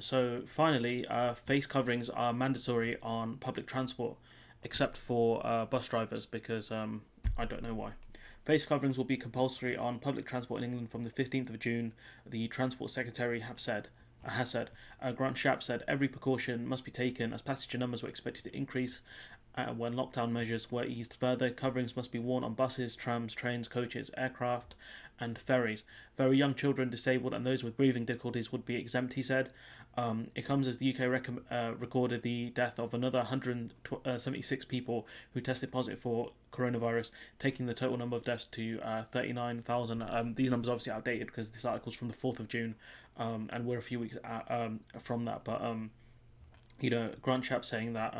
So finally, face coverings are mandatory on public transport, except for bus drivers, because I don't know why. Face coverings will be compulsory on public transport in England from the 15th of June, the Transport Secretary has said. Grant Shapps said every precaution must be taken as passenger numbers were expected to increase when lockdown measures were eased further. Coverings must be worn on buses, trams, trains, coaches, aircraft, and ferries. Very young children, disabled, and those with breathing difficulties would be exempt, he said. It comes as the UK recorded the death of another 176 people who tested positive for coronavirus, taking the total number of deaths to 39,000. These numbers are obviously outdated because this article is from the 4th of June, and we're a few weeks from that. But Grant Shapps saying that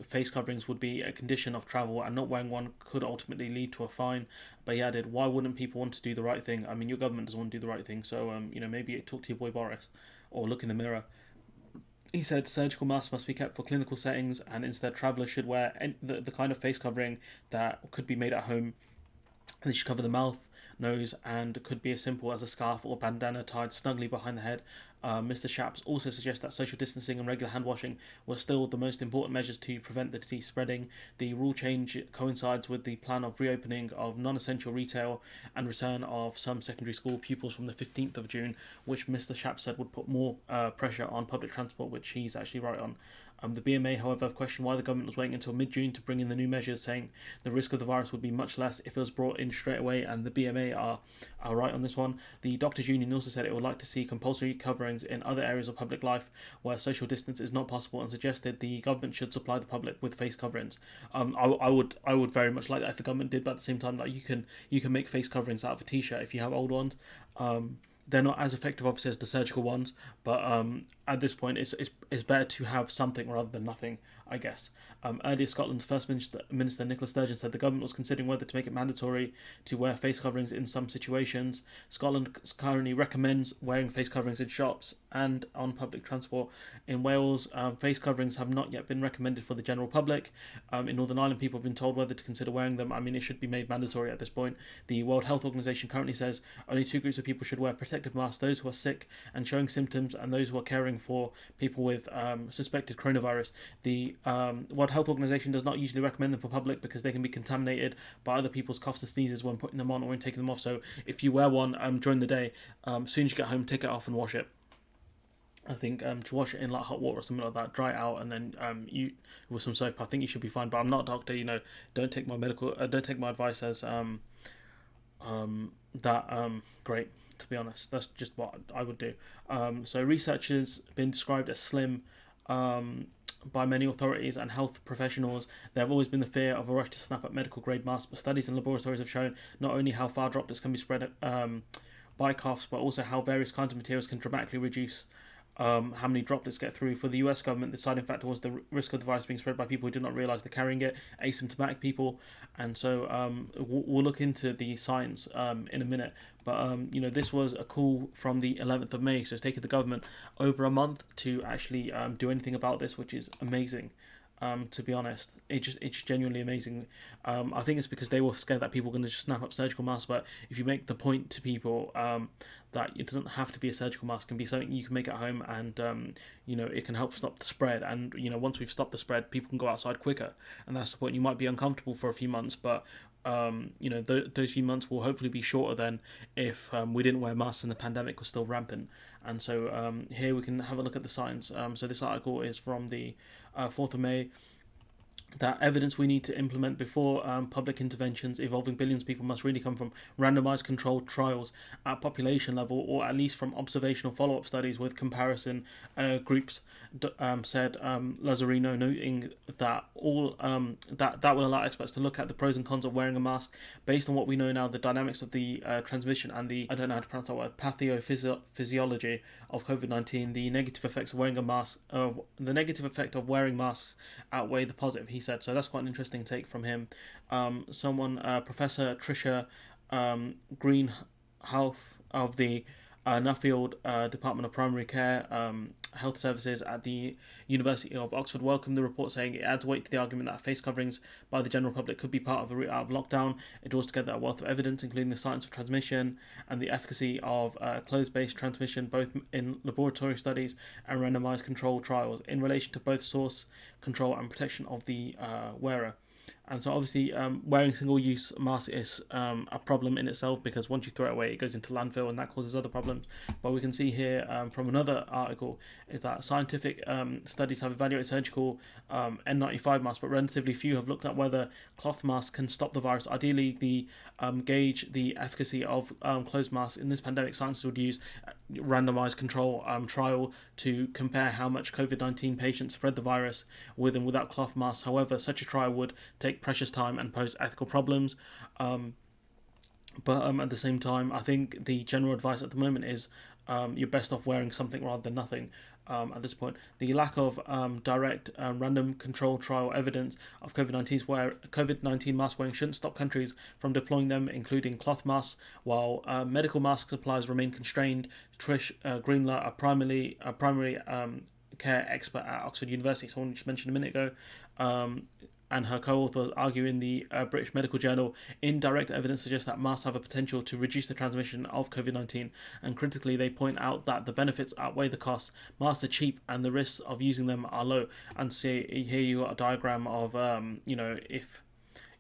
face coverings would be a condition of travel, and not wearing one could ultimately lead to a fine. But he added, "Why wouldn't people want to do the right thing? I mean, your government doesn't want to do the right thing, so maybe talk to your boy Boris, or look in the mirror." He said surgical masks must be kept for clinical settings, and instead travellers should wear the kind of face covering that could be made at home. They should cover the mouth, nose, and could be as simple as a scarf or bandana tied snugly behind the head. Mr. Shapps also suggests that social distancing and regular hand washing were still the most important measures to prevent the disease spreading. The rule change coincides with the plan of reopening of non-essential retail and return of some secondary school pupils from the 15th of June, which Mr. Shapps said would put more pressure on public transport, which he's actually right on. The BMA, however, questioned why the government was waiting until mid-June to bring in the new measures, saying the risk of the virus would be much less if it was brought in straight away, and the BMA are right on this one. The Doctors' Union also said it would like to see compulsory coverings in other areas of public life where social distance is not possible, and suggested the government should supply the public with face coverings. I would very much like that if the government did, but at the same time, that you can make face coverings out of a t-shirt if you have old ones. They're not as effective, obviously, as the surgical ones, but at this point, it's better to have something rather than nothing, I guess. Earlier, Scotland's First Minister Nicola Sturgeon said the government was considering whether to make it mandatory to wear face coverings in some situations. Scotland currently recommends wearing face coverings in shops and on public transport. In Wales, face coverings have not yet been recommended for the general public. In Northern Ireland, people have been told whether to consider wearing them. I mean, it should be made mandatory at this point. The World Health Organization currently says only two groups of people should wear protective masks: those who are sick and showing symptoms, and those who are caring for people with suspected coronavirus. The World Health Organization does not usually recommend them for public because they can be contaminated by other people's coughs and sneezes when putting them on or when taking them off. So if you wear one during the day, as soon as you get home, take it off and wash it. I think to wash it in like hot water or something like that, dry it out, and then you with some soap. I think you should be fine. But I'm not a doctor, Don't take my don't take my advice as great. To be honest, that's just what I would do. So research has been described as slim by many authorities and health professionals. There have always been the fear of a rush to snap up medical grade masks, but studies and laboratories have shown not only how far droplets can be spread by coughs, but also how various kinds of materials can dramatically reduce how many droplets get through. For the US government, the deciding factor was the risk of the virus being spread by people who did not realise they're carrying it, asymptomatic people. And so we'll look into the science in a minute. But this was a call from the 11th of May, so it's taken the government over a month to actually do anything about this, which is amazing. To be honest, it's genuinely amazing. I think it's because they were scared that people were going to just snap up surgical masks. But if you make the point to people that it doesn't have to be a surgical mask, it can be something you can make at home, and it can help stop the spread. And once we've stopped the spread, people can go outside quicker, and that's the point. You might be uncomfortable for a few months, but those few months will hopefully be shorter than if we didn't wear masks and the pandemic was still rampant. And so here we can have a look at the science. So this article is from the 4th of May. That evidence we need to implement before public interventions involving billions of people must really come from randomized controlled trials at population level, or at least from observational follow-up studies with comparison groups, said Lazzarino, noting that all that will allow experts to look at the pros and cons of wearing a mask based on what we know now, the dynamics of the transmission and the, I don't know how to pronounce that word, pathophysiology of COVID-19. The negative effects of wearing a mask, the negative effect of wearing masks outweigh the positive, he said. So that's quite an interesting take from him. Professor Tricia Greenhalgh of the Nuffield Department of Primary Care Health Services at the University of Oxford welcomed the report, saying it adds weight to the argument that face coverings by the general public could be part of a route out of lockdown. It draws together a wealth of evidence, including the science of transmission and the efficacy of closed-based transmission, both in laboratory studies and randomized controlled trials, in relation to both source control and protection of the wearer. And so obviously wearing single-use masks is a problem in itself, because once you throw it away it goes into landfill and that causes other problems. But we can see here from another article is that scientific studies have evaluated surgical N95 masks, but relatively few have looked at whether cloth masks can stop the virus. Ideally, the gauge the efficacy of closed masks in this pandemic, scientists would use randomized control trial to compare how much COVID-19 patients spread the virus with and without cloth masks. However, such a trial would take precious time and pose ethical problems. But at the same time, I think the general advice at the moment is you're best off wearing something rather than nothing. At this point, the lack of direct random control trial evidence of COVID-19 mask wearing shouldn't stop countries from deploying them, including cloth masks, while medical mask supplies remain constrained. Trish Greenlaw, a primary care expert at Oxford University, someone you just mentioned a minute ago, and her co-authors argue in the British Medical Journal, indirect evidence suggests that masks have a potential to reduce the transmission of COVID-19, and critically they point out that the benefits outweigh the costs. Masks are cheap and the risks of using them are low. And see here you got a diagram of if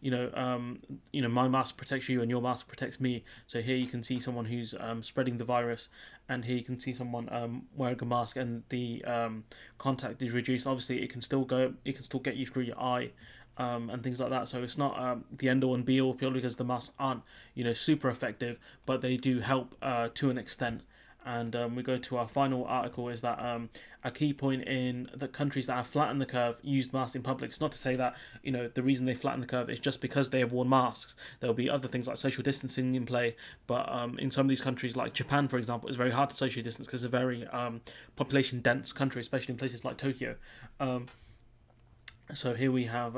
my mask protects you and your mask protects me. So here you can see someone who's spreading the virus, and here you can see someone wearing a mask and the contact is reduced. Obviously it can still get you through your eye, and things like that. So it's not the end all and be all, purely because the masks aren't super effective, but they do help to an extent. And we go to our final article, is that a key point in the countries that have flattened the curve used masks in public. It's not to say that the reason they flatten the curve is just because they have worn masks. There'll be other things like social distancing in play, but in some of these countries, like Japan for example, it's very hard to socially distance because it's a very population dense country, especially in places like Tokyo. So here we have,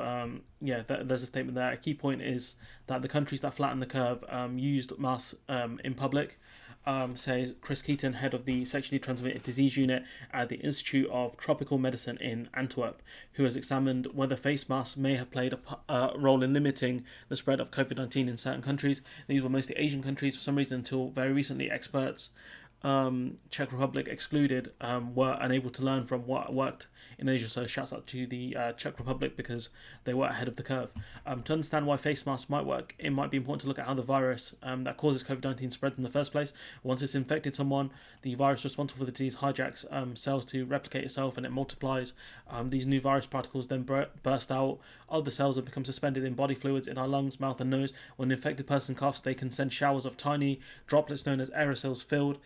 there's a statement there. A key point is that the countries that flatten the curve used masks in public, says Chris Keaton, head of the Sexually Transmitted Disease Unit at the Institute of Tropical Medicine in Antwerp, who has examined whether face masks may have played a role in limiting the spread of COVID-19 in certain countries. These were mostly Asian countries for some reason until very recently. Experts, Czech Republic excluded, were unable to learn from what worked in Asia. So shouts out to the Czech Republic, because they were ahead of the curve. To understand why face masks might work, it might be important to look at how the virus that causes COVID-19 spreads in the first place. Once it's infected someone, the virus responsible for the disease hijacks cells to replicate itself, and it multiplies. These new virus particles then burst out of the cells and become suspended in body fluids in our lungs, mouth and nose. When an infected person coughs, they can send showers of tiny droplets known as aerosols filled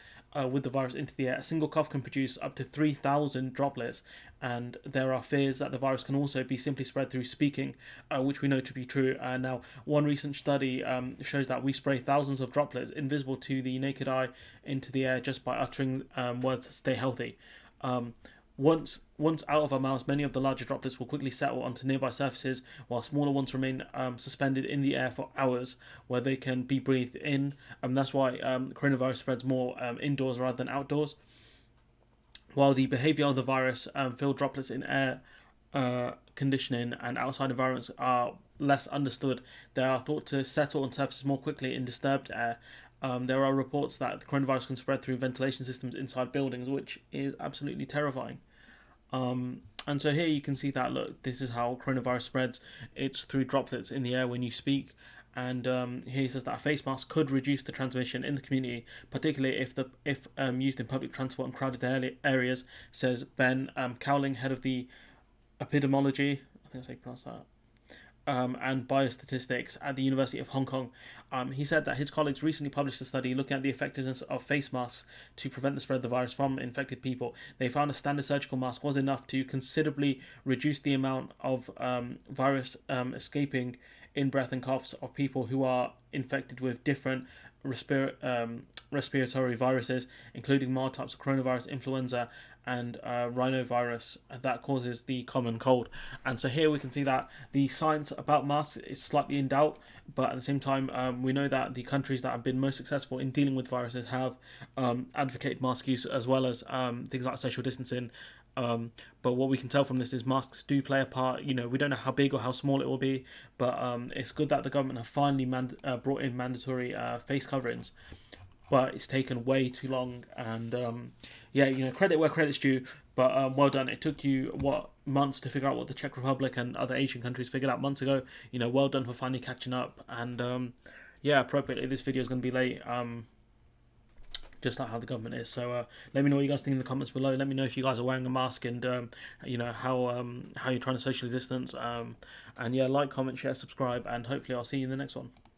with the virus into the air. A single cough can produce up to 3,000 droplets, and there are fears that the virus can also be simply spread through speaking, which we know to be true. Now, one recent study shows that we spray thousands of droplets invisible to the naked eye into the air just by uttering words "stay healthy." Once out of our mouths, many of the larger droplets will quickly settle onto nearby surfaces, while smaller ones remain suspended in the air for hours, where they can be breathed in. And that's why coronavirus spreads more indoors rather than outdoors. While the behaviour of the virus filled droplets in air conditioning and outside environments are less understood, they are thought to settle on surfaces more quickly in disturbed air. There are reports that the coronavirus can spread through ventilation systems inside buildings, which is absolutely terrifying. And so here you can see that, look, this is how coronavirus spreads. It's through droplets in the air when you speak. And here he says that a face mask could reduce the transmission in the community, particularly if used in public transport and crowded areas, says Ben Cowling, head of the epidemiology, I think that's how you pronounce that, and biostatistics at the University of Hong Kong. He said that his colleagues recently published a study looking at the effectiveness of face masks to prevent the spread of the virus from infected people. They found a standard surgical mask was enough to considerably reduce the amount of virus escaping in breath and coughs of people who are infected with different respiratory viruses, including mild types of coronavirus, influenza, and rhinovirus that causes the common cold. And so here we can see that the science about masks is slightly in doubt, but at the same time, we know that the countries that have been most successful in dealing with viruses have advocated mask use, as well as things like social distancing. But what we can tell from this is masks do play a part. You know, we don't know how big or how small it will be, but it's good that the government have finally brought in mandatory face coverings. But it's taken way too long, and yeah, you know, credit where credit's due. But well done. It took you months to figure out what the Czech Republic and other Asian countries figured out months ago. You know, well done for finally catching up. And yeah, appropriately, this video is going to be late. Just like how the government is. So let me know what you guys think in the comments below. Let me know if you guys are wearing a mask, and you know how you're trying to socially distance. And yeah, like, comment, share, subscribe, and hopefully I'll see you in the next one.